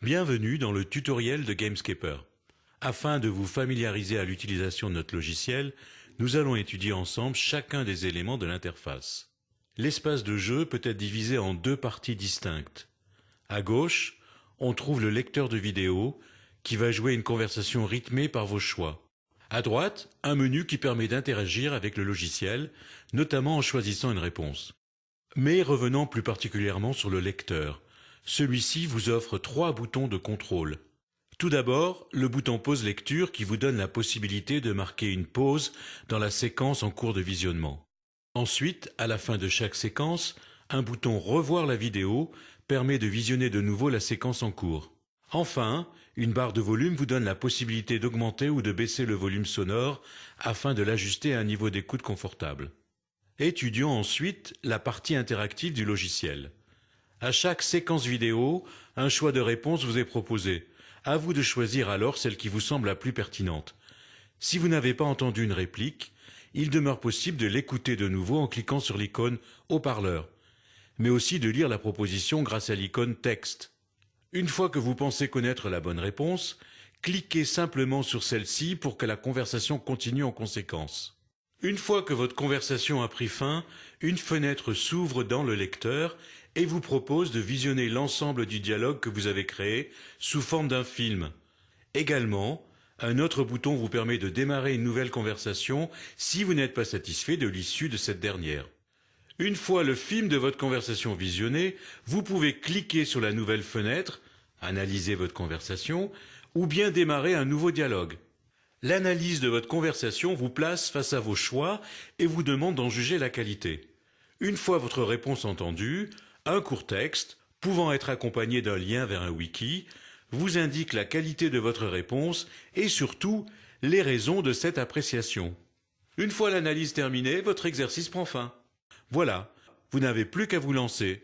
Bienvenue dans le tutoriel de Gamescaper. Afin de vous familiariser à l'utilisation de notre logiciel, nous allons étudier ensemble chacun des éléments de l'interface. L'espace de jeu peut être divisé en deux parties distinctes. À gauche, on trouve le lecteur de vidéo qui va jouer une conversation rythmée par vos choix. À droite, un menu qui permet d'interagir avec le logiciel, notamment en choisissant une réponse. Mais revenons plus particulièrement sur le lecteur. Celui-ci vous offre 3 boutons de contrôle. Tout d'abord, le bouton pause lecture qui vous donne la possibilité de marquer une pause dans la séquence en cours de visionnement. Ensuite, à la fin de chaque séquence, un bouton revoir la vidéo permet de visionner de nouveau la séquence en cours. Enfin, une barre de volume vous donne la possibilité d'augmenter ou de baisser le volume sonore afin de l'ajuster à un niveau d'écoute confortable. Étudions ensuite la partie interactive du logiciel. À chaque séquence vidéo, un choix de réponse vous est proposé. À vous de choisir alors celle qui vous semble la plus pertinente. Si vous n'avez pas entendu une réplique, il demeure possible de l'écouter de nouveau en cliquant sur l'icône haut-parleur, mais aussi de lire la proposition grâce à l'icône texte. Une fois que vous pensez connaître la bonne réponse, cliquez simplement sur celle-ci pour que la conversation continue en conséquence. Une fois que votre conversation a pris fin, une fenêtre s'ouvre dans le lecteur et vous propose de visionner l'ensemble du dialogue que vous avez créé sous forme d'un film. Également, un autre bouton vous permet de démarrer une nouvelle conversation si vous n'êtes pas satisfait de l'issue de cette dernière. Une fois le film de votre conversation visionné, vous pouvez cliquer sur la nouvelle fenêtre, analyser votre conversation, ou bien démarrer un nouveau dialogue. L'analyse de votre conversation vous place face à vos choix et vous demande d'en juger la qualité. Une fois votre réponse entendue, un court texte, pouvant être accompagné d'un lien vers un wiki, vous indique la qualité de votre réponse et surtout les raisons de cette appréciation. Une fois l'analyse terminée, votre exercice prend fin. Voilà, vous n'avez plus qu'à vous lancer.